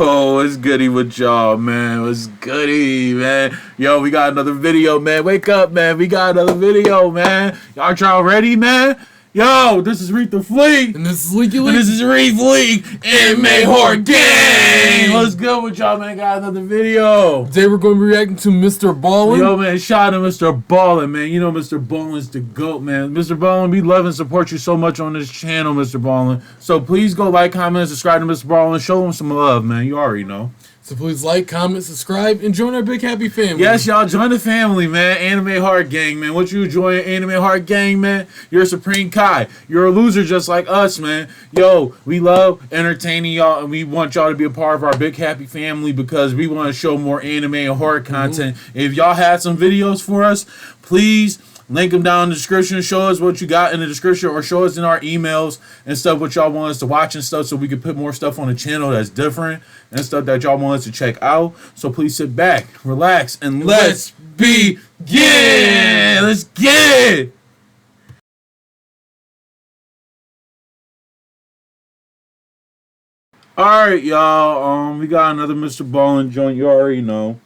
Oh, what's goody with y'all, man? What's goody, man? Yo, we got another video, man. Wake up, man. We got another video, man. Y'all ready, man? Yo, this is Reef'Lik. And this is Leaky And Leak. this is Reef'Lik. AnimeHorrorGang. What's good with y'all, man? Got another video. Today we're going to be reacting to Mr.Ballen. Yo, man, shout out to Mr.Ballen, man. You know Mr.Ballen's the GOAT, man. Mr.Ballen, we love and support you so much on this channel, Mr. Ballen. So please go like, comment, subscribe to Mr. Ballen. Show him some love, man. You already know. So please like, comment, subscribe, and join our big happy family. Yes, y'all, join the family, man. AnimeHorrorGang, man. Once you join AnimeHorrorGang, man, you're a Supreme Kai. You're a loser just like us, man. Yo, we love entertaining y'all, and we want y'all to be a part of our big happy family because we want to show more anime and horror content. If y'all had some videos for us, please link them down in the description. Show us what you got in the description, or show us in our emails and stuff what y'all want us to watch and stuff, so we can put more stuff on the channel that's different and stuff that y'all want us to check out. So please sit back, relax, and let's begin. Let's get it. Alright, y'all. We got another Mr. Ballen joint, you already know.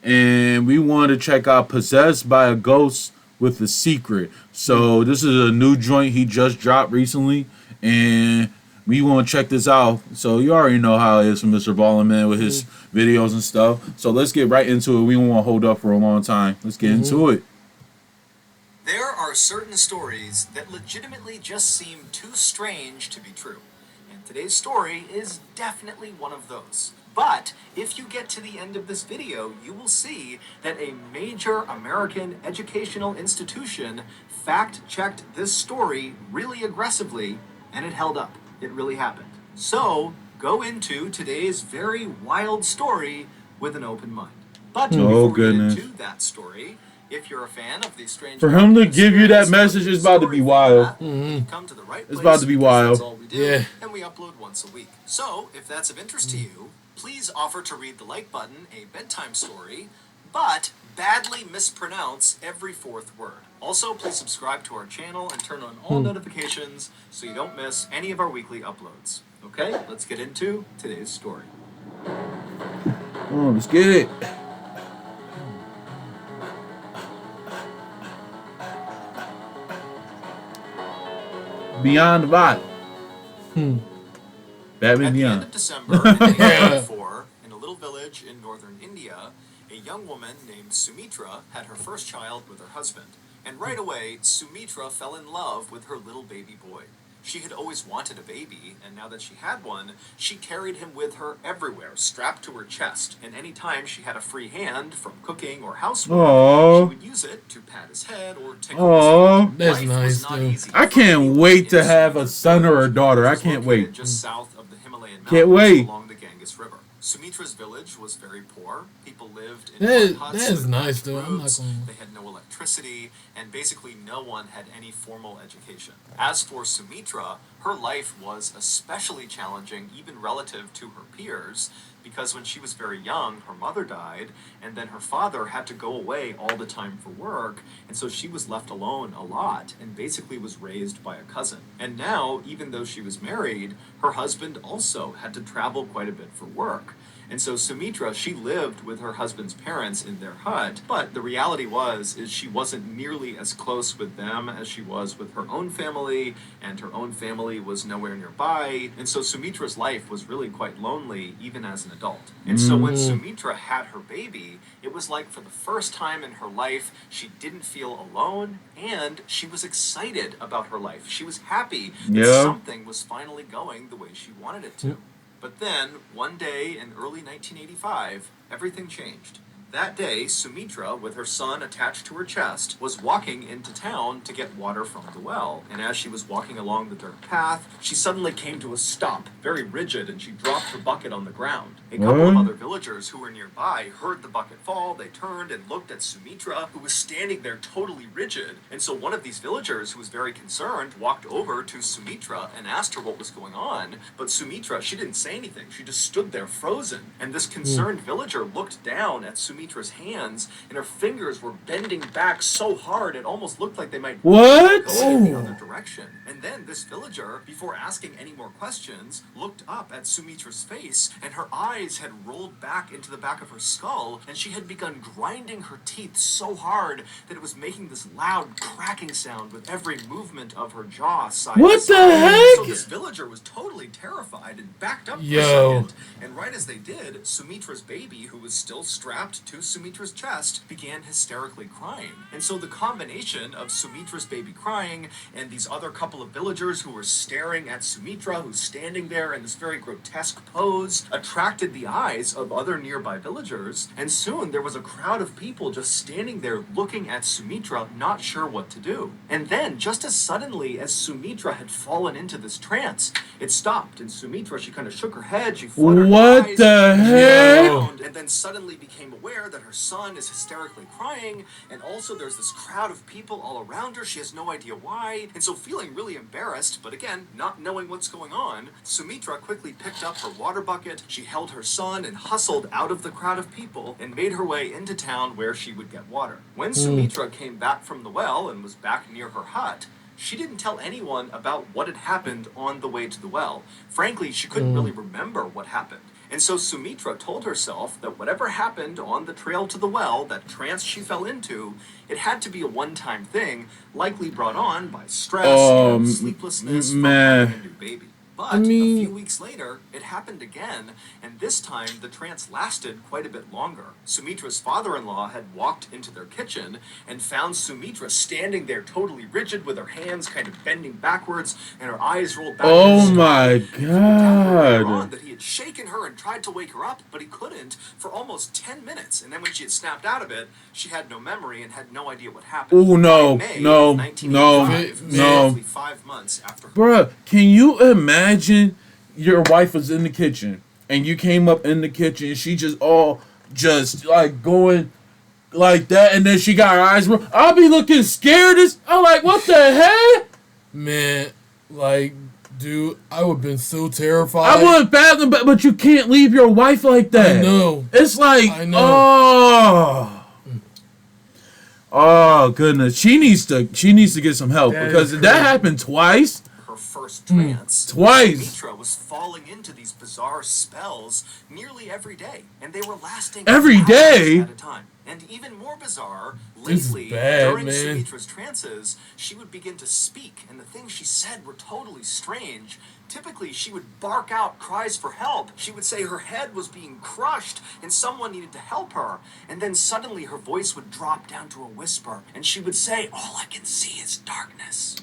And we want to check out Possessed by a Ghost with a Secret. So this is a new joint he just dropped recently, and we want to check this out. So you already know how it is from Mr. Ballen, man, with his videos and stuff. So let's get right into it. We don't want to hold up for a long time. Let's get into it. There are certain stories that legitimately just seem too strange to be true. And today's story is definitely one of those. But if you get to the end of this video, you will see that a major American educational institution fact-checked this story really aggressively, and it held up. It really happened. So, go into today's very wild story with an open mind. But before we get into that story, if you're a fan of these strange, for him to give you that message is about to be wild. Come to the right place. It's about to be wild. That's all we do, and we upload once a week. So, if that's of interest to you, please offer to read the like button, a bedtime story, but badly mispronounce every fourth word. Also, please subscribe to our channel and turn on all notifications so you don't miss any of our weekly uploads. Okay, let's get into today's story. Oh, let's get it. Beyond the Body. Batman At the Beyond. end of December 1994, in a little village in northern India, a young woman named Sumitra had her first child with her husband. And right away, Sumitra fell in love with her little baby boy. She had always wanted a baby, and now that she had one, she carried him with her everywhere, strapped to her chest. And any time she had a free hand from cooking or housework, she would use it to pat his head or tickle his feet. That's Life nice, was not dude. easy I for can't anyone wait to in have a son or a daughter. I It was can't located wait. just south of the Himalayan Can't mountains wait. along the Ganges River. Sumitra's village was very poor. People lived in That- mud huts that is with nice, bad though. I'm not roads. gonna- They had no electricity, and basically no one had any formal education. As for Sumitra, her life was especially challenging, even relative to her peers, because when she was very young, her mother died, and then her father had to go away all the time for work, and so she was left alone a lot, and basically was raised by a cousin. And now, even though she was married, her husband also had to travel quite a bit for work. And so Sumitra, she lived with her husband's parents in their hut, but the reality is she wasn't nearly as close with them as she was with her own family, and her own family was nowhere nearby, and so Sumitra's life was really quite lonely, even as an adult. And so when Sumitra had her baby, it was like for the first time in her life, she didn't feel alone, and she was excited about her life. She was happy that something was finally going the way she wanted it to. But then, one day in early 1985, everything changed. That day, Sumitra, with her son attached to her chest, was walking into town to get water from the well. And as she was walking along the dirt path, she suddenly came to a stop, very rigid, and she dropped her bucket on the ground. A couple of other villagers who were nearby heard the bucket fall. They turned and looked at Sumitra, who was standing there totally rigid. And so one of these villagers, who was very concerned, walked over to Sumitra and asked her what was going on. But Sumitra, she didn't say anything. She just stood there frozen. And this concerned villager looked down at Sumitra Sumitra's hands, and her fingers were bending back so hard it almost looked like they might What? go in the other direction. And then this villager, before asking any more questions, looked up at Sumitra's face, and her eyes had rolled back into the back of her skull, and she had begun grinding her teeth so hard that it was making this loud cracking sound with every movement of her jaw side What to side. the heck? So this villager was totally terrified and backed up for a Yo. second. And right as they did, Sumitra's baby, who was still strapped to Sumitra's chest, began hysterically crying. And so the combination of Sumitra's baby crying and these other couple of villagers who were staring at Sumitra, who's standing there in this very grotesque pose, attracted the eyes of other nearby villagers. And soon there was a crowd of people just standing there looking at Sumitra, not sure what to do. And then, just as suddenly as Sumitra had fallen into this trance, it stopped, and Sumitra, she kind of shook her head, she fluttered What her eyes, the she heck? frowned, and then suddenly became aware that her son is hysterically crying, and also there's this crowd of people all around her. She has no idea why, and so feeling really embarrassed, but again, not knowing what's going on, Sumitra quickly picked up her water bucket, she held her son and hustled out of the crowd of people and made her way into town where she would get water. When Sumitra came back from the well and was back near her hut, she didn't tell anyone about what had happened on the way to the well. Frankly, she couldn't really remember what happened. And so Sumitra told herself that whatever happened on the trail to the well, that trance she fell into, it had to be a one-time thing, likely brought on by stress and sleeplessness from having a new baby. But a few weeks later, it happened again, and this time the trance lasted quite a bit longer. Sumitra's father-in-law had walked into their kitchen and found Sumitra standing there totally rigid with her hands kind of bending backwards and her eyes rolled back. Oh my Later on god. that he had shaken her and tried to wake her up, but he couldn't for almost 10 minutes. And then when she had snapped out of it, she had no memory and had no idea what happened. Oh no, By May no, of 1985, no. roughly 5 months after her Bruh, can you imagine your wife was in the kitchen and you came up in the kitchen and she just like going like that, and then she got her eyes. I'll be looking scared as I'm like, what the heck? Man, like, dude, I would have been so terrified. I wouldn't fathom, but you can't leave your wife like that. I know. It's like, I know. oh goodness, she needs to get some help That because is that crazy. happened twice. her first trance, Twice. Sumitra was falling into these bizarre spells nearly every day, and they were lasting Every hours day? at a time. And even more bizarre, This is lately, bad, during man. Sumitra's trances, she would begin to speak, and the things she said were totally strange. Typically, she would bark out cries for help. She would say her head was being crushed and someone needed to help her. And then suddenly her voice would drop down to a whisper, and she would say, "All I can see is darkness."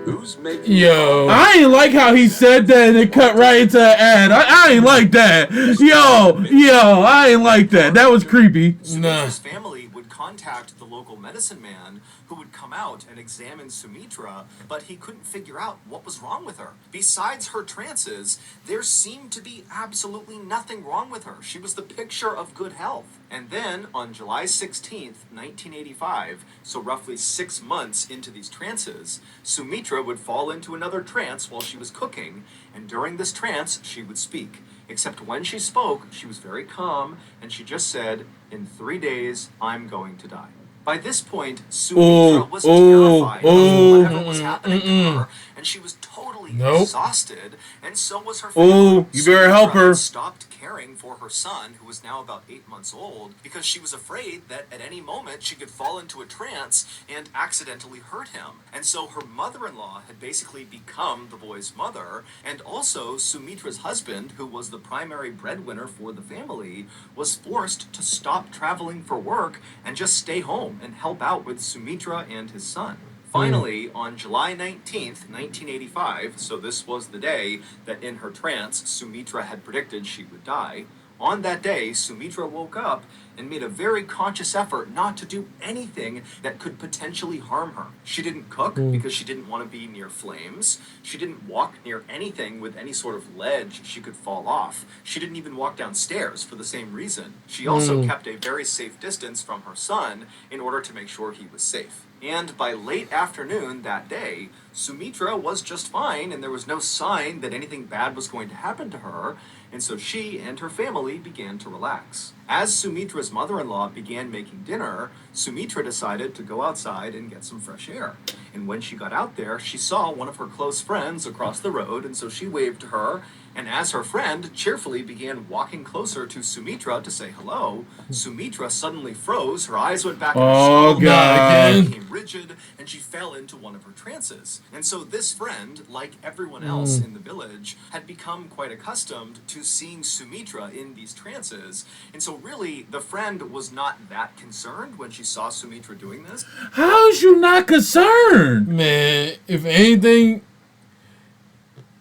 Who's making Yo. I ain't like how he said that and it cut right into the ad. I ain't like that. Yo, I ain't like that. That was creepy. Sumitra's family would contact the local medicine man who would come out and examine Sumitra, but he couldn't figure out what was wrong with her. Besides her trances, there seemed to be absolutely nothing wrong with her. She was the picture of good health. And then, on July 16th, 1985, so roughly 6 months into these trances, Sumitra would fall into another trance while she was cooking, and during this trance, she would speak. Except when she spoke, she was very calm, and she just said, "In 3 days, I'm going to die." By this point, Sumitra was terrified of whatever was happening to her, and she was totally exhausted, and so was her family. You better help her. Sumitra had stopped caring for her son, who was now about 8 months old, because she was afraid that at any moment she could fall into a trance and accidentally hurt him. And so her mother-in-law had basically become the boy's mother, and also Sumitra's husband, who was the primary breadwinner for the family, was forced to stop traveling for work and just stay home and help out with Sumitra and his son. Finally, on July 19th, 1985, so this was the day that in her trance, Sumitra had predicted she would die. On that day, Sumitra woke up and made a very conscious effort not to do anything that could potentially harm her. She didn't cook because she didn't want to be near flames. She didn't walk near anything with any sort of ledge she could fall off. She didn't even walk downstairs for the same reason. She also kept a very safe distance from her son in order to make sure he was safe. And by late afternoon that day, Sumitra was just fine, and there was no sign that anything bad was going to happen to her, and so she and her family began to relax. As Sumitra's mother-in-law began making dinner, Sumitra decided to go outside and get some fresh air. And when she got out there, she saw one of her close friends across the road, and so she waved to her, and as her friend cheerfully began walking closer to Sumitra to say hello, Sumitra suddenly froze, her eyes went back in her skull, God. she became rigid, and she fell into one of her trances. And so this friend, like everyone else in the village, had become quite accustomed to seeing Sumitra in these trances, and so really, the friend was not that concerned when she saw Sumitra doing this. How is you not concerned? Man, if anything,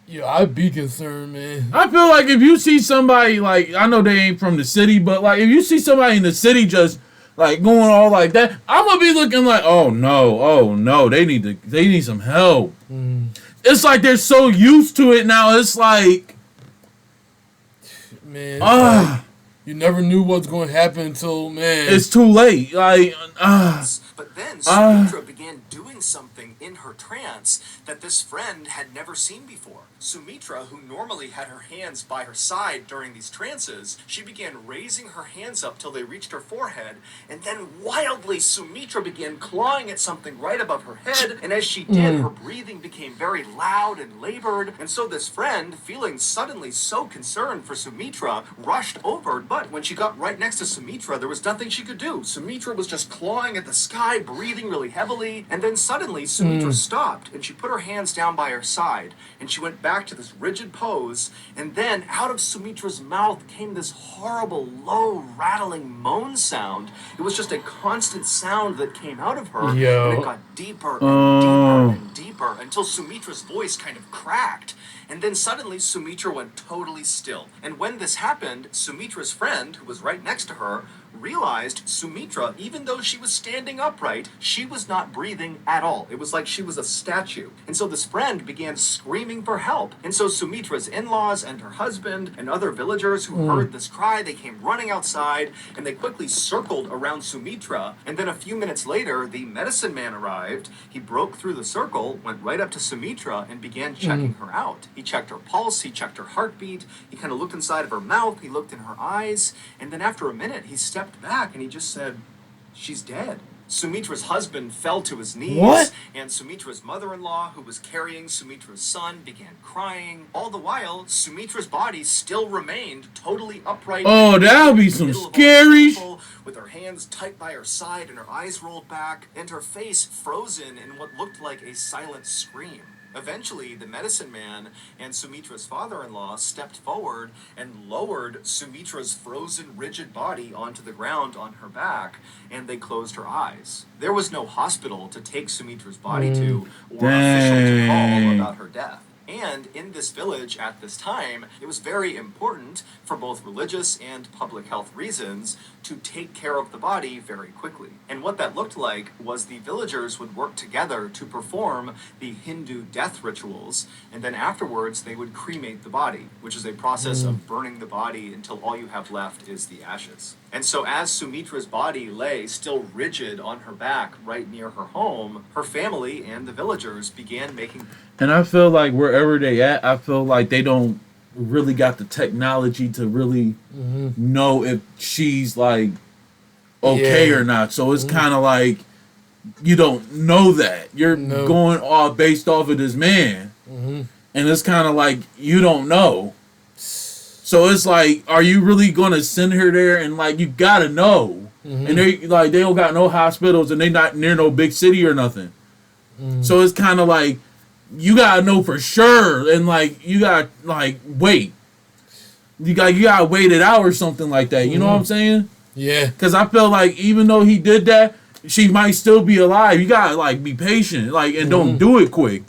yeah, I'd be concerned, man. I feel like if you see somebody, like, I know they ain't from the city, but like if you see somebody in the city just like going all like that, I'm gonna be looking like, oh no, they need some help. It's like they're so used to it now. It's like, Man, like, you never knew what's going to happen until, man. it's too late. Like, But then Sumitra began doing something in her trance that this friend had never seen before. Sumitra, who normally had her hands by her side during these trances, she began raising her hands up till they reached her forehead, and then wildly Sumitra began clawing at something right above her head, and as she did, her breathing became very loud and labored, and so this friend, feeling suddenly so concerned for Sumitra, rushed over, but when she got right next to Sumitra, there was nothing she could do. Sumitra was just clawing at the sky, breathing really heavily, and then suddenly Sumitra stopped, and she put her hands down by her side, and she went back to this rigid pose, and then out of Sumitra's mouth came this horrible, low, rattling moan sound. It was just a constant sound that came out of her, and it got deeper and deeper and deeper until Sumitra's voice kind of cracked. And then suddenly Sumitra went totally still. And when this happened, Sumitra's friend, who was right next to her, realized Sumitra, even though she was standing upright, she was not breathing at all. It was like she was a statue. And so this friend began screaming for help. And so Sumitra's in-laws and her husband and other villagers who heard this cry, they came running outside and they quickly circled around Sumitra. And then a few minutes later, the medicine man arrived. He broke through the circle, went right up to Sumitra and began checking her out. He checked her pulse, he checked her heartbeat, he kind of looked inside of her mouth, he looked in her eyes, and then after a minute, he stepped back and he just said, "She's dead." Sumitra's husband fell to his knees, and Sumitra's mother-in-law, who was carrying Sumitra's son, began crying. All the while, Sumitra's body still remained totally upright. oh, that'll be some scary. With her hands tight by her side and her eyes rolled back, and her face frozen in what looked like a silent scream. Eventually, the medicine man and Sumitra's father-in-law stepped forward and lowered Sumitra's frozen, rigid body onto the ground on her back, and they closed her eyes. There was no hospital to take Sumitra's body to, or official to call about her death. And in this village at this time, it was very important for both religious and public health reasons to take care of the body very quickly. And what that looked like was the villagers would work together to perform the Hindu death rituals, and then afterwards they would cremate the body, which is a process of burning the body until all you have left is the ashes. And so as Sumitra's body lay still rigid on her back right near her home, her family and the villagers began making... And I feel like wherever they at, I feel like they don't really got the technology to really know if she's like okay or not. So it's kind of like you don't know that. You're going all based off of this man. And it's kind of like you don't know. So it's like, are you really going to send her there? And like, you got to know. And they like, they don't got no hospitals and they not near no big city or nothing. So it's kind of like, you gotta know for sure, and like you gotta like wait. You gotta wait it out or something like that. You know what I'm saying? Yeah. Because I feel like even though he did that, she might still be alive. You gotta like be patient, like, and don't do it quick.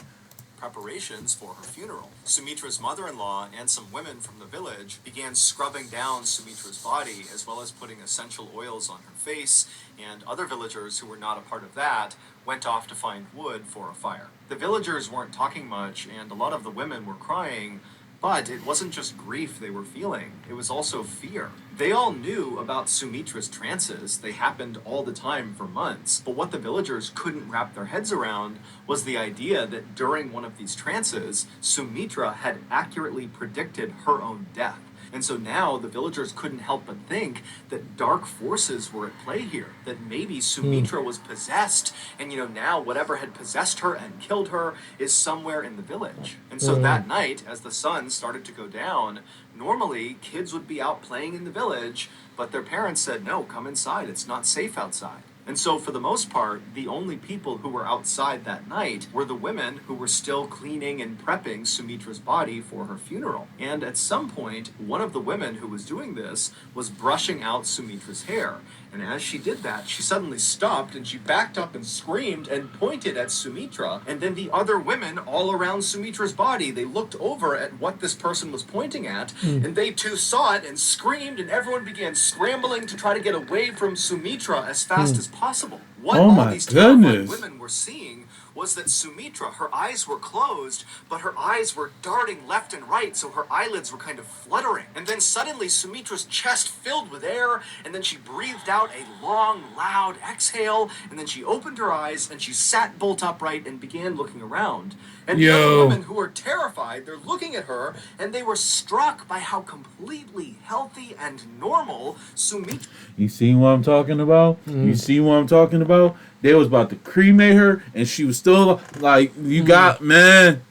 Preparations for her funeral. Sumitra's mother-in-law and some women from the village began scrubbing down Sumitra's body, as well as putting essential oils on her face, and other villagers who were not a part of that went off to find wood for a fire. The villagers weren't talking much, and a lot of the women were crying, But it wasn't just grief they were feeling, it was also fear. They all knew about Sumitra's trances. They happened all the time for months. But what the villagers couldn't wrap their heads around was the idea that during one of these trances, Sumitra had accurately predicted her own death. And so now the villagers couldn't help but think that dark forces were at play here, that maybe Sumitra was possessed, and now whatever had possessed her and killed her is somewhere in the village. And so that night, as the sun started to go down, normally kids would be out playing in the village, but their parents said, no, come inside, it's not safe outside. And so, for the most part, the only people who were outside that night were the women who were still cleaning and prepping Sumitra's body for her funeral. And at some point, one of the women who was doing this was brushing out Sumitra's hair. And as she did that, she suddenly stopped and she backed up and screamed and pointed at Sumitra. And then the other women all around Sumitra's body, they looked over at what this person was pointing at, and they too saw it and screamed, and everyone began scrambling to try to get away from Sumitra as fast as possible. What Oh all my these terrified goodness. women were seeing was that Sumitra, her eyes were closed, but her eyes were darting left and right, so her eyelids were kind of fluttering. And then suddenly Sumitra's chest filled with air, and then she breathed out a long, loud exhale, and then she opened her eyes, and she sat bolt upright and began looking around. And the other Yo. women who were terrified, they're looking at her, and they were struck by how completely healthy and normal Sumitra. You see what I'm talking about? You see what I'm talking about? They was about to cremate her, and she was still like, you got, man.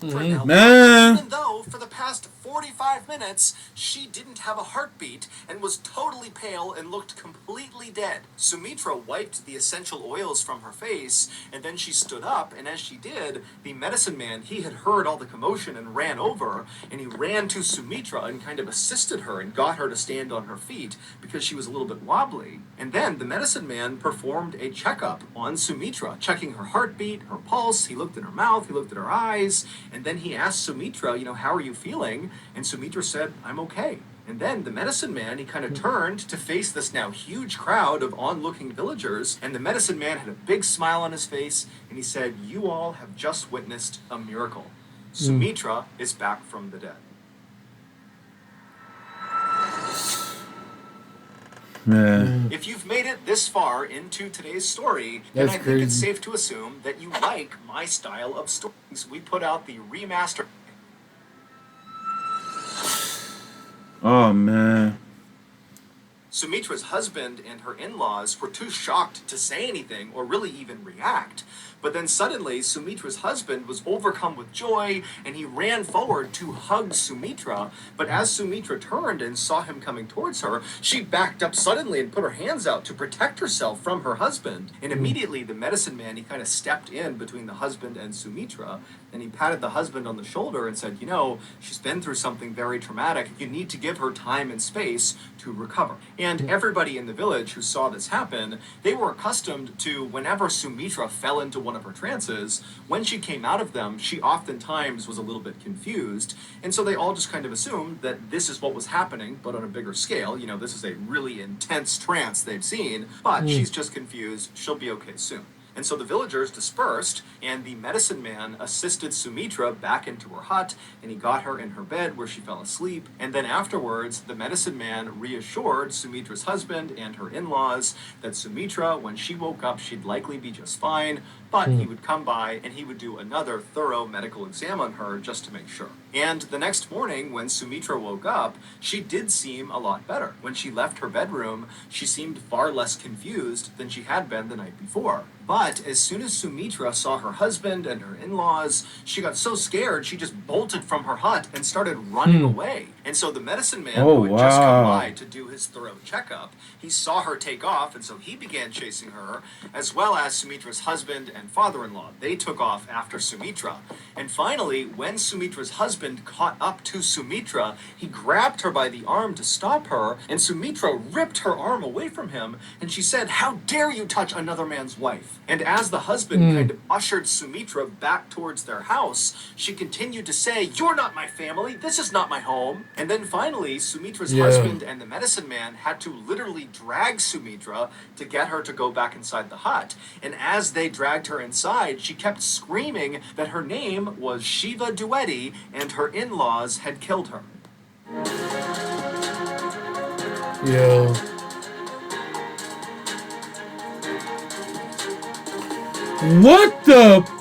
Even though for the past 45 minutes she didn't have a heartbeat and was totally pale and looked completely dead. Sumitra wiped the essential oils from her face, and then she stood up, and as she did, the medicine man, he had heard all the commotion and ran over, and he ran to Sumitra and kind of assisted her and got her to stand on her feet because she was a little bit wobbly. And then the medicine man performed a checkup on Sumitra, checking her heartbeat, her pulse. He looked in her mouth, he looked at her eyes, and then he asked Sumitra, how are you feeling? And Sumitra said, I'm okay. And then the medicine man, he kind of turned to face this now huge crowd of onlooking villagers, and the medicine man had a big smile on his face, and he said, you all have just witnessed a miracle. Sumitra is back from the dead. Man. If you've made it this far into today's story, then That's I think it's crazy. safe to assume that you like my style of stories. We put out the remaster. Oh, man. Sumitra's husband and her in-laws were too shocked to say anything or really even react. But then suddenly, Sumitra's husband was overcome with joy, and he ran forward to hug Sumitra. But as Sumitra turned and saw him coming towards her, she backed up suddenly and put her hands out to protect herself from her husband. And immediately, the medicine man, he kind of stepped in between the husband and Sumitra, and he patted the husband on the shoulder and said, she's been through something very traumatic. You need to give her time and space to recover. And everybody in the village who saw this happen, they were accustomed to whenever Sumitra fell into one of her trances, when she came out of them, she oftentimes was a little bit confused. And so they all just kind of assumed that this is what was happening, but on a bigger scale. This is a really intense trance they've seen, but she's just confused. She'll be okay soon. And so the villagers dispersed, and the medicine man assisted Sumitra back into her hut, and he got her in her bed where she fell asleep. And then afterwards, the medicine man reassured Sumitra's husband and her in-laws that Sumitra, when she woke up, she'd likely be just fine, but he would come by and he would do another thorough medical exam on her just to make sure. And the next morning, when Sumitra woke up, she did seem a lot better. When she left her bedroom, she seemed far less confused than she had been the night before. But as soon as Sumitra saw her husband and her in-laws, she got so scared she just bolted from her hut and started running away. And so the medicine man, who had just come by to do his thorough checkup, he saw her take off, and so he began chasing her, as well as Sumitra's husband and father-in-law. They took off after Sumitra. And finally, when Sumitra's husband caught up to Sumitra, he grabbed her by the arm to stop her, and Sumitra ripped her arm away from him, and she said, "How dare you touch another man's wife?" And as the husband kind of ushered Sumitra back towards their house, she continued to say, "You're not my family, this is not my home." And then finally, Sumitra's husband and the medicine man had to literally drag Sumitra to get her to go back inside the hut. And as they dragged dragged her inside, she kept screaming that her name was Shiva Duetti and her in-laws had killed her. Yo. What the?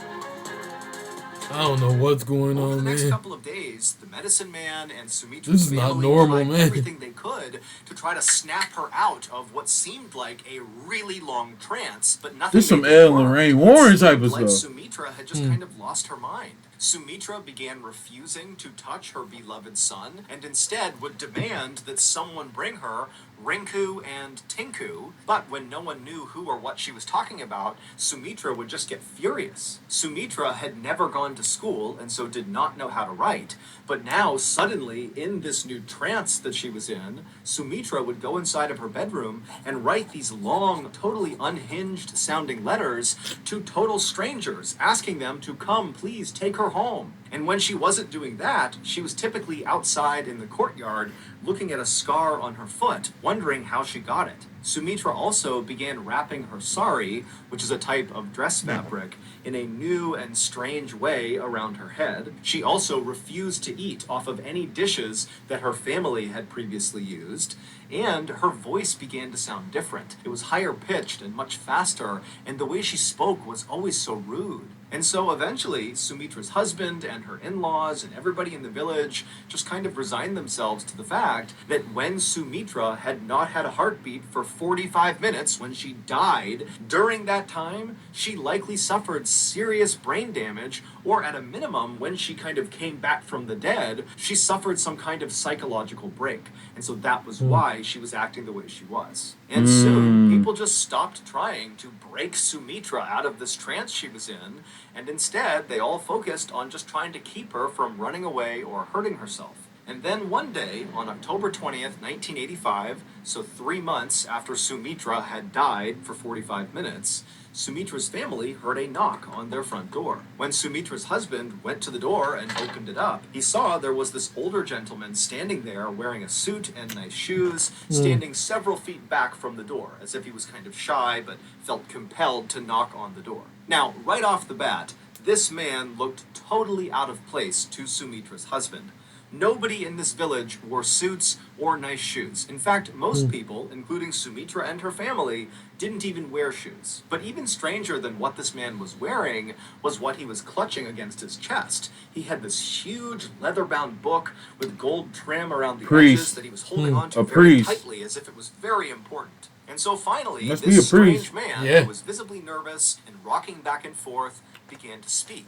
I don't know what's going Over on, the next man. couple of days, the medicine man and Sumitra's This is not family normal, tried man. everything they could to try to snap her out of what seemed like a really long trance, but nothing. This some made it Ellen work. Ray It Warren seemed type of like stuff. Sumitra had just kind of lost her mind. Sumitra began refusing to touch her beloved son, and instead would demand that someone bring her Rinku and Tinku, but when no one knew who or what she was talking about, Sumitra would just get furious. Sumitra had never gone to school and so did not know how to write, but now suddenly in this new trance that she was in, Sumitra would go inside of her bedroom and write these long, totally unhinged sounding letters to total strangers, asking them to come please take her home. And when she wasn't doing that, she was typically outside in the courtyard looking at a scar on her foot, wondering how she got it. Sumitra also began wrapping her sari, which is a type of dress fabric, in a new and strange way around her head. She also refused to eat off of any dishes that her family had previously used, and her voice began to sound different. It was higher pitched and much faster, and the way she spoke was always so rude. And so eventually, Sumitra's husband and her in-laws and everybody in the village just kind of resigned themselves to the fact that when Sumitra had not had a heartbeat for 45 minutes when she died, during that time, she likely suffered serious brain damage, or at a minimum, when she kind of came back from the dead, she suffered some kind of psychological break. And so that was why she was acting the way she was. And soon, people just stopped trying to break Sumitra out of this trance she was in, and instead, they all focused on just trying to keep her from running away or hurting herself. And then one day, on October 20th, 1985, so 3 months after Sumitra had died for 45 minutes, Sumitra's family heard a knock on their front door. When Sumitra's husband went to the door and opened it up, he saw there was this older gentleman standing there wearing a suit and nice shoes, standing several feet back from the door, as if he was kind of shy but felt compelled to knock on the door. Now, right off the bat, this man looked totally out of place to Sumitra's husband. Nobody in this village wore suits or nice shoes. In fact, most people, including Sumitra and her family, didn't even wear shoes. But even stranger than what this man was wearing was what he was clutching against his chest. He had this huge leather-bound book with gold trim around the edges that he was holding onto very tightly as if it was very important. And so finally, this strange man, who was visibly nervous and rocking back and forth, began to speak.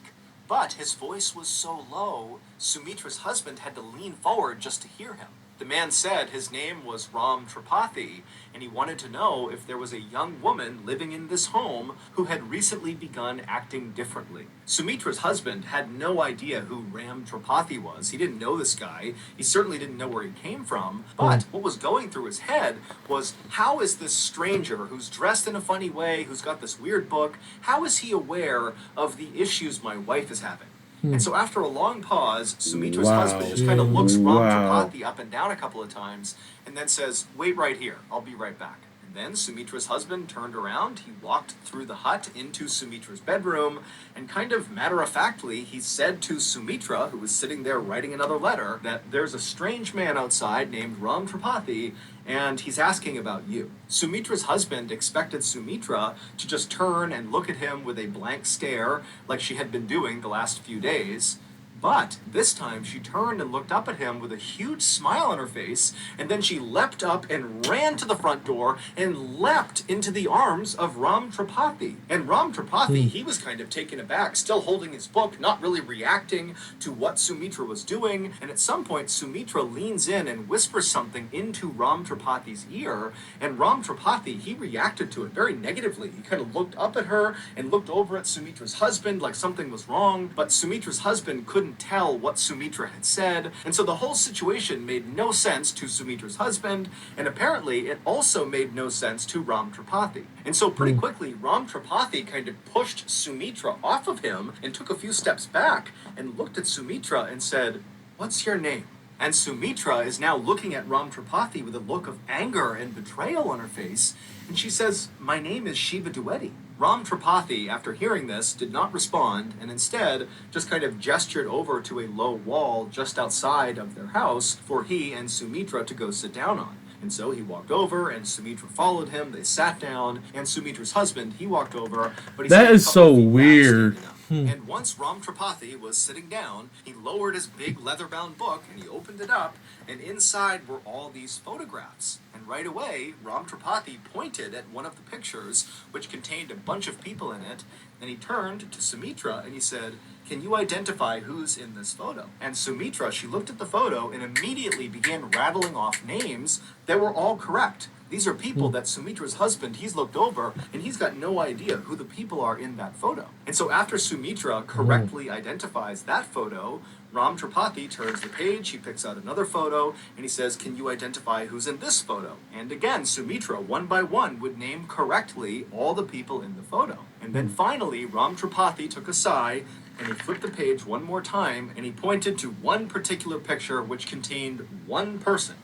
But his voice was so low, Sumitra's husband had to lean forward just to hear him. The man said his name was Ram Tripathi, and he wanted to know if there was a young woman living in this home who had recently begun acting differently. Sumitra's husband had no idea who Ram Tripathi was. He didn't know this guy. He certainly didn't know where he came from. But what was going through his head was, how is this stranger who's dressed in a funny way, who's got this weird book, how is he aware of the issues my wife is having? And so after a long pause, Sumitra's husband just kind of looks Ram Tripathi up and down a couple of times and then says, "Wait right here, I'll be right back." And then Sumitra's husband turned around, he walked through the hut into Sumitra's bedroom, and kind of matter-of-factly, he said to Sumitra, who was sitting there writing another letter, that there's a strange man outside named Ram Tripathi, and he's asking about you. Sumitra's husband expected Sumitra to just turn and look at him with a blank stare, like she had been doing the last few days. But this time she turned and looked up at him with a huge smile on her face, and then she leapt up and ran to the front door and leapt into the arms of Ram Tripathi. And Ram Tripathi, he was kind of taken aback, still holding his book, not really reacting to what Sumitra was doing. And at some point, Sumitra leans in and whispers something into Ram Tripathi's ear, and Ram Tripathi, he reacted to it very negatively. He kind of looked up at her and looked over at Sumitra's husband like something was wrong, but Sumitra's husband couldn't tell what Sumitra had said, and so the whole situation made no sense to Sumitra's husband, and apparently it also made no sense to Ram Tripathi. And so pretty quickly, Ram Tripathi kind of pushed Sumitra off of him and took a few steps back and looked at Sumitra and said, "What's your name?" And Sumitra is now looking at Ram Tripathi with a look of anger and betrayal on her face, and she says, "My name is Shiva Duetti." Ram Tripathi, after hearing this, did not respond and instead just kind of gestured over to a low wall just outside of their house for he and Sumitra to go sit down on. And so he walked over, and Sumitra followed him. They sat down, and Sumitra's husband, he walked over, but he That stayed is a couple so feet back, weird. standing up. And once Ram Tripathi was sitting down, he lowered his big leather-bound book, and he opened it up, and inside were all these photographs. And right away, Ram Tripathi pointed at one of the pictures, which contained a bunch of people in it, and he turned to Sumitra, and he said, "Can you identify who's in this photo?" And Sumitra, she looked at the photo and immediately began rattling off names that were all correct. These are people that Sumitra's husband, he's looked over, and he's got no idea who the people are in that photo. And so after Sumitra correctly identifies that photo, Ram Tripathi turns the page, he picks out another photo, and he says, "Can you identify who's in this photo?" And again, Sumitra, one by one, would name correctly all the people in the photo. And then finally, Ram Tripathi took a sigh, and he flipped the page one more time, and he pointed to one particular picture which contained one person.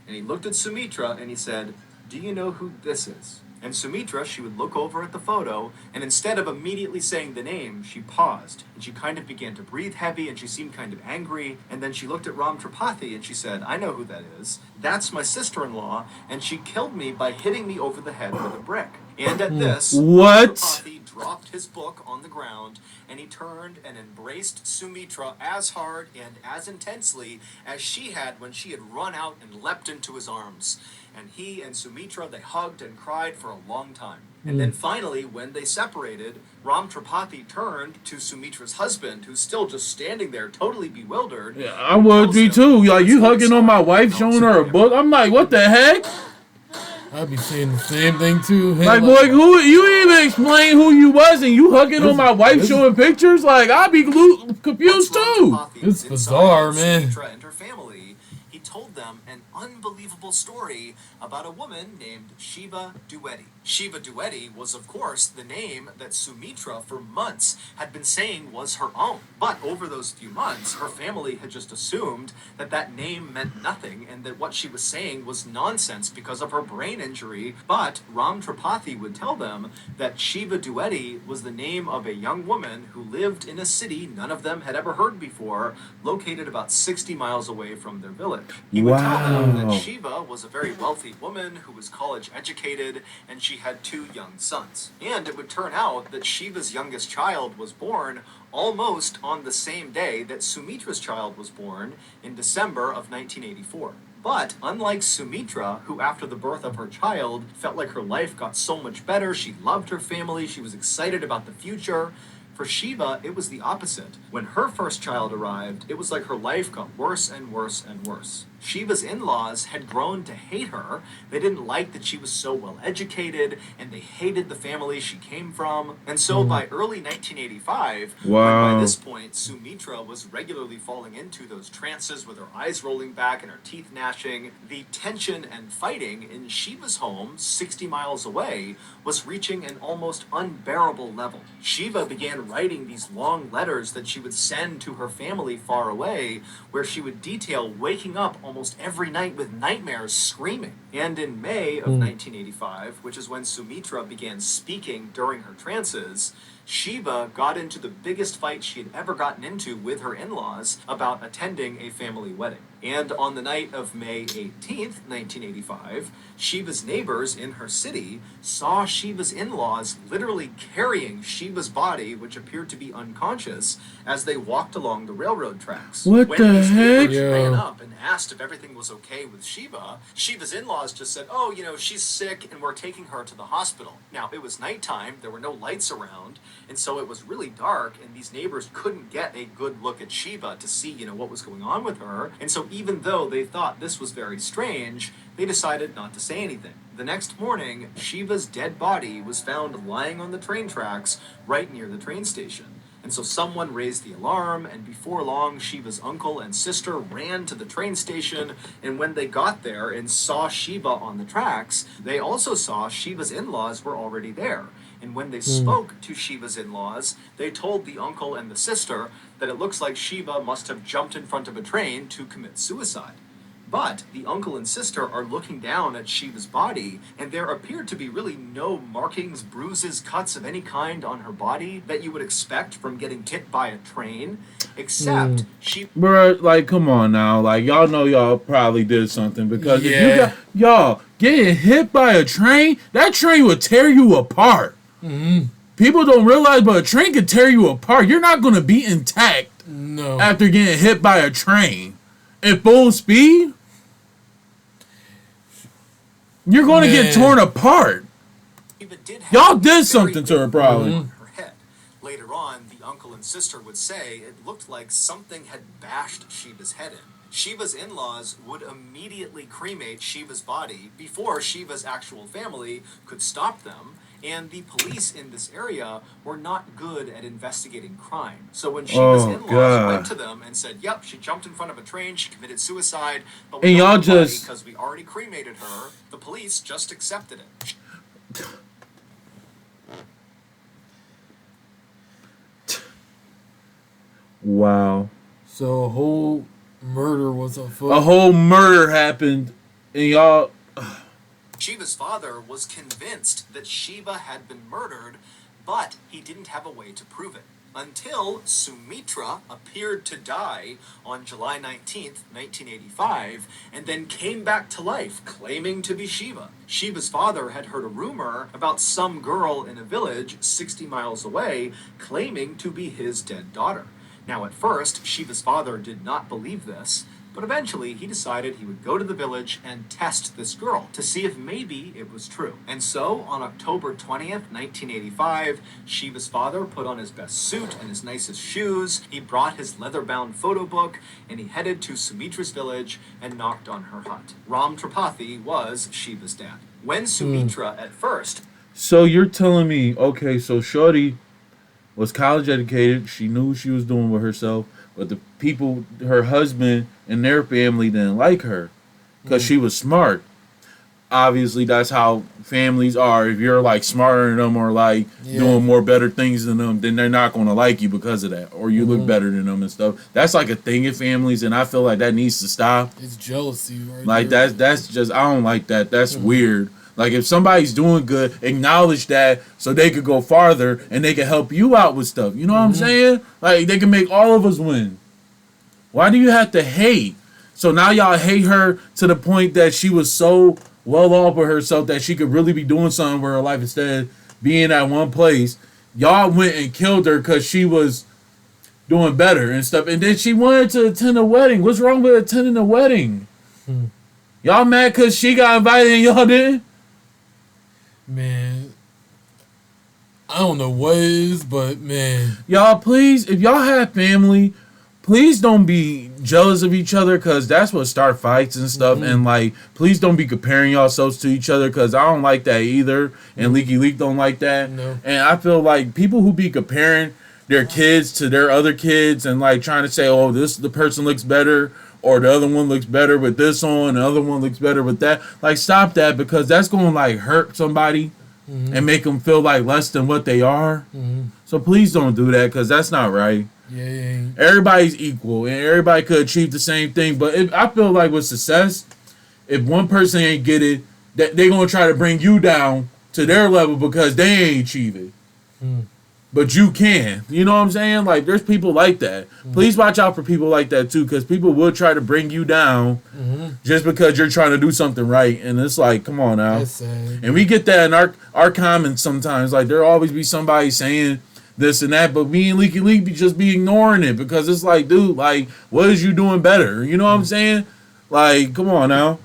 And he looked at Sumitra, and he said, "Do you know who this is?" And Sumitra, she would look over at the photo, and instead of immediately saying the name, she paused, and she kind of began to breathe heavy, and she seemed kind of angry, and then she looked at Ram Tripathi, and she said, "I know who that is. That's my sister-in-law, and she killed me by hitting me over the head with a brick." And at this, What? Ram Tripathi dropped his book on the ground, and he turned and embraced Sumitra as hard and as intensely as she had when she had run out and leapt into his arms. And he and Sumitra, they hugged and cried for a long time. And then finally, when they separated, Ram Tripathi turned to Sumitra's husband, who's still just standing there, totally bewildered. Yeah, I would be too. Like, you hugging on my wife, showing her a book. I'm like, what the heck? I'd be saying the same thing too. Hey, Like, boy, who you even explain who you was, and you hugging on my wife, showing pictures? Like, I'd be confused too. It's bizarre, man. Sumitra and her family, he told them an unbelievable story about a woman named Shiva Dwivedi. Shiva Dwivedi was, of course, the name that Sumitra for months had been saying was her own. But over those few months, her family had just assumed that that name meant nothing and that what she was saying was nonsense because of her brain injury. But Ram Tripathi would tell them that Shiva Dwivedi was the name of a young woman who lived in a city none of them had ever heard before, located about 60 miles away from their village. He would tell them that Shiva was a very wealthy woman who was college educated, and she had 2 young sons. And it would turn out that Shiva's youngest child was born almost on the same day that Sumitra's child was born in December of 1984. But unlike Sumitra, who after the birth of her child felt like her life got so much better, she loved her family, she was excited about the future, for Shiva, it was the opposite. When her first child arrived, it was like her life got worse and worse and worse. Shiva's in-laws had grown to hate her. They didn't like that she was so well educated, and they hated the family she came from. And so by early 1985, when by this point Sumitra was regularly falling into those trances with her eyes rolling back and her teeth gnashing, the tension and fighting in Shiva's home, 60 miles away, was reaching an almost unbearable level. Shiva began writing these long letters that she would send to her family far away, where she would detail waking up almost every night with nightmares, screaming. And in May of 1985, which is when Sumitra began speaking during her trances, Shiva got into the biggest fight she had ever gotten into with her in-laws about attending a family wedding. And on the night of May 18th, 1985, Shiva's neighbors in her city saw Shiva's in-laws literally carrying Shiva's body, which appeared to be unconscious, as they walked along the railroad tracks. What When the these heck? neighbors ran up and asked if everything was okay with Shiva, Shiva's in-laws just said, "Oh, she's sick and we're taking her to the hospital." Now, it was nighttime, there were no lights around, and so it was really dark, and these neighbors couldn't get a good look at Shiva to see, what was going on with her. And so even though they thought this was very strange, they decided not to say anything. The next morning, Shiva's dead body was found lying on the train tracks right near the train station. And so someone raised the alarm, and before long, Shiva's uncle and sister ran to the train station, and when they got there and saw Shiva on the tracks, they also saw Shiva's in-laws were already there. And when they spoke to Shiva's in-laws, they told the uncle and the sister that it looks like Shiva must have jumped in front of a train to commit suicide. But the uncle and sister are looking down at Shiva's body, and there appear to be really no markings, bruises, cuts of any kind on her body that you would expect from getting hit by a train, except she... Bruh, like, come on now. Like, y'all know y'all probably did something because if you Yeah. got, y'all, getting hit by a train, that train would tear you apart. People don't realize, but a train can tear you apart. You're not going to be intact No. after getting hit by a train. At full speed, you're going to get torn apart. Shiva did have Y'all a did very something to her, big probably. wound on her head. Later on, the uncle and sister would say it looked like something had bashed Shiva's head in. Shiva's in-laws would immediately cremate Shiva's body before Shiva's actual family could stop them, and the police in this area were not good at investigating crime. So when Shiva's in-laws God. went to them and said, yep, she jumped in front of a train, she committed suicide, but And we y'all don't know why, just- because we already cremated her, the police just accepted it. Wow. So a whole murder was afoot. A whole murder happened, and y'all... Shiva's father was convinced that Shiva had been murdered, but he didn't have a way to prove it. Until Sumitra appeared to die on July 19th, 1985, and then came back to life, claiming to be Shiva. Shiva's father had heard a rumor about some girl in a village 60 miles away claiming to be his dead daughter. Now, at first, Shiva's father did not believe this, but eventually he decided he would go to the village and test this girl to see if maybe it was true. And so, on October 20th, 1985, Shiva's father put on his best suit and his nicest shoes, he brought his leather-bound photo book, and he headed to Sumitra's village and knocked on her hut. Ram Tripathi was Shiva's dad. When Sumitra, at first... So you're telling me, okay, so Shorty was college educated, she knew what she was doing with herself, but the people, her husband and their family didn't like her because she was smart. Obviously, that's how families are. If you're like smarter than them or like doing more better things than them, then they're not going to like you because of that, or you look better than them and stuff. That's like a thing in families, and I feel like that needs to stop. It's jealousy, right? Like there. that's just, I don't like that. That's weird. Like, if somebody's doing good, acknowledge that so they could go farther and they can help you out with stuff. You know what I'm saying? Like, they can make all of us win. Why do you have to hate? So now y'all hate her to the point that she was so well off with herself that she could really be doing something with her life instead of being at one place. Y'all went and killed her because she was doing better and stuff. And then she wanted to attend a wedding. What's wrong with attending a wedding? Y'all mad because she got invited and y'all didn't? Man, I don't know what it is, but man, Y'all, please, if y'all have family, please don't be jealous of each other, because that's what start fights and stuff. And like, please don't be comparing yourselves to each other, because I don't like that either. And LIfE don't like that. No. And I feel like people who be comparing their kids to their other kids and like trying to say, oh, the person looks better, or the other one looks better with this on, the other one looks better with that. Like, stop that, because that's going to like hurt somebody and make them feel like less than what they are. So please don't do that, because that's not right. yeah. Everybody's equal and everybody could achieve the same thing. But I feel like with success, if one person ain't get it, that they're going to try to bring you down to their level because they ain't achieve it. But you can. You know what I'm saying? Like, there's people like that. Please watch out for people like that too, because people will try to bring you down just because you're trying to do something right. And it's like, come on now. That's sad. And we get that in our comments sometimes. Like, there'll always be somebody saying this and that, but me and LIfE just be ignoring it, because it's like, dude, like, what is you doing better? You know what I'm saying? Like, come on now.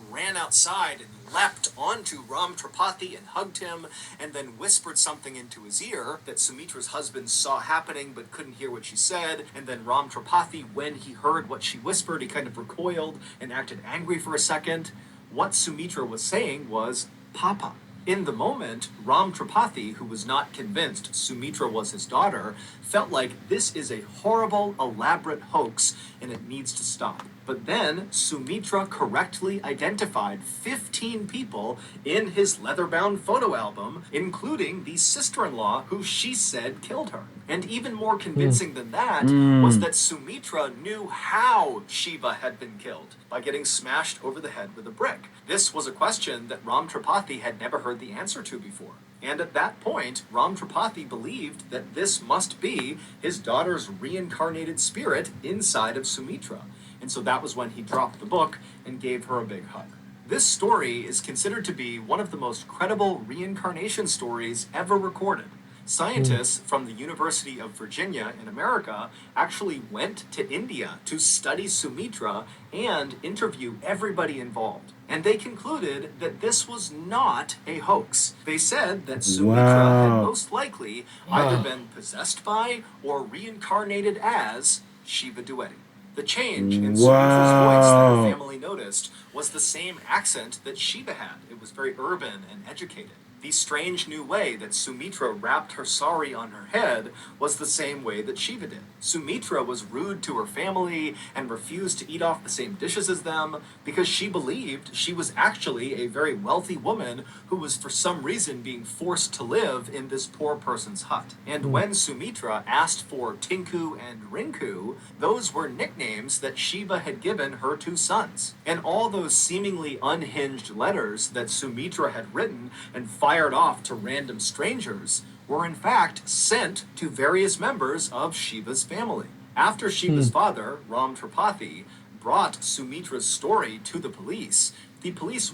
ran outside and leapt onto Ram Tripathi and hugged him, and then whispered something into his ear that Sumitra's husband saw happening but couldn't hear what she said. And then Ram Tripathi, when he heard what she whispered, he kind of recoiled and acted angry for a second. What Sumitra was saying was, Papa. In the moment, Ram Tripathi, who was not convinced Sumitra was his daughter, felt like this is a horrible, elaborate hoax and it needs to stop. But then, Sumitra correctly identified 15 people in his leather-bound photo album, including the sister-in-law who she said killed her. And even more convincing than that was that Sumitra knew how Shiva had been killed, by getting smashed over the head with a brick. This was a question that Ram Tripathi had never heard the answer to before. And at that point, Ram Tripathi believed that this must be his daughter's reincarnated spirit inside of Sumitra. And so that was when he dropped the book and gave her a big hug. This story is considered to be one of the most credible reincarnation stories ever recorded. Scientists from the University of Virginia in America actually went to India to study Sumitra and interview everybody involved. And they concluded that this was not a hoax. They said that Sumitra had most likely either been possessed by or reincarnated as Shiva Duetti. The change in Sumitra's voice that her family noticed was the same accent that Shiva had. It was very urban and educated. The strange new way that Sumitra wrapped her sari on her head was the same way that Shiva did. Sumitra was rude to her family and refused to eat off the same dishes as them because she believed she was actually a very wealthy woman who was for some reason being forced to live in this poor person's hut. And when Sumitra asked for Tinku and Rinku, those were nicknames that Shiva had given her two sons. And all those seemingly unhinged letters that Sumitra had written and fired off to random strangers were in fact sent to various members of Shiva's family. After Shiva's father, Ram Tripathi, brought Sumitra's story to the police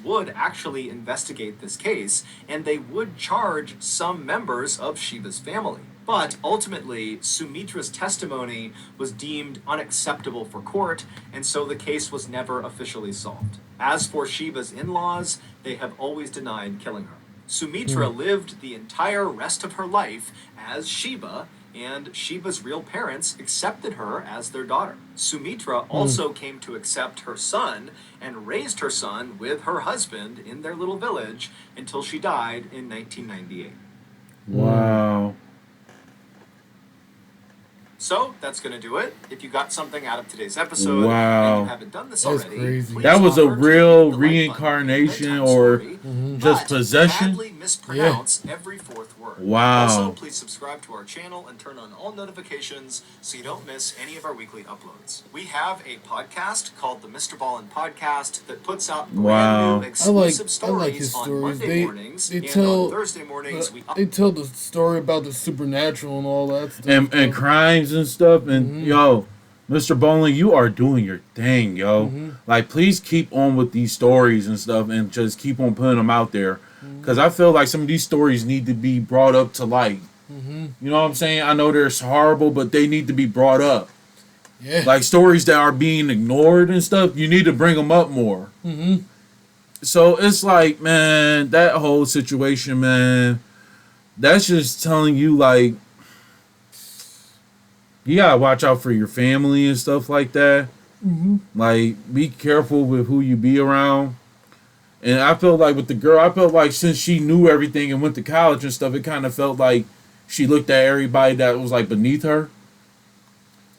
would actually investigate this case and they would charge some members of Shiva's family. But ultimately, Sumitra's testimony was deemed unacceptable for court, and so the case was never officially solved. As for Shiva's in-laws, they have always denied killing her. Sumitra lived the entire rest of her life as Shiva, and Shiva's real parents accepted her as their daughter. Sumitra also came to accept her son and raised her son with her husband in their little village until she died in 1998. Wow. So, that's going to do it. If you got something out of today's episode and you haven't done this That's already, crazy. please That was a offer to real hit the like reincarnation button or bedtime story, just but possession. badly mispronounce every fourth word. Wow. Also, please subscribe to our channel and turn on all notifications so you don't miss any of our weekly uploads. We have a podcast called the Mr.Ballen Podcast that puts out brand new exclusive stories his on stories. Monday mornings, They and tell on Thursday mornings we they tell the story about the supernatural and all that stuff. And crimes and stuff. And yo, Mr. Ballen, you are doing your thing, yo. Like, please keep on with these stories and stuff and just keep on putting them out there. Because I feel like some of these stories need to be brought up to light. You know what I'm saying? I know they're horrible, but they need to be brought up. Yeah. Like, stories that are being ignored and stuff, you need to bring them up more. So it's like, man, that whole situation, man, that's just telling you, like, you gotta watch out for your family and stuff like that. Like, be careful with who you be around. And I felt like with the girl, I felt like since she knew everything and went to college and stuff, it kind of felt like she looked at everybody that was like beneath her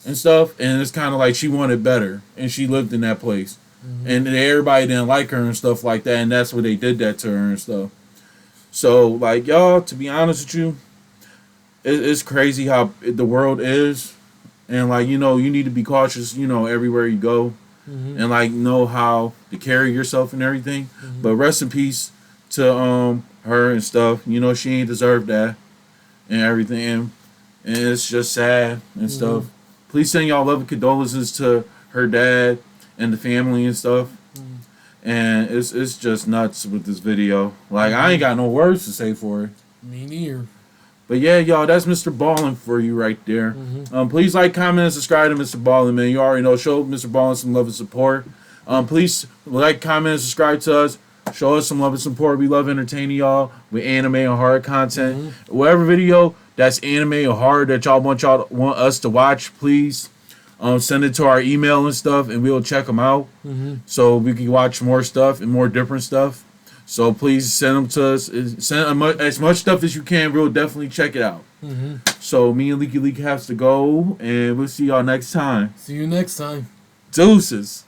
and stuff. And it's kind of like she wanted better. And she lived in that place. And everybody didn't like her and stuff like that. And that's why they did that to her and stuff. So, like, y'all, to be honest with you, it's crazy how the world is. And, like, you know, you need to be cautious, you know, everywhere you go. And, like, know how to carry yourself and everything. But rest in peace to her and stuff. You know, she ain't deserved that and everything. And it's just sad and stuff. Please send y'all love and condolences to her dad and the family and stuff. And it's just nuts with this video. Like, I ain't got no words to say for it. Me neither. But yeah, y'all, that's Mr. Ballen for you right there. Please like, comment, and subscribe to Mr. Ballen, man. You already know, show Mr. Ballen some love and support. Please like, comment, and subscribe to us. Show us some love and support. We love entertaining y'all with anime and horror content. Whatever video that's anime or horror that y'all want us to watch, please send it to our email and stuff, and we'll check them out so we can watch more stuff and more different stuff. So please send them to us. Send as much stuff as you can. We'll definitely check it out. Mm-hmm. So me and Leaky Leak have to go, and we'll see y'all next time. See you next time. Deuces.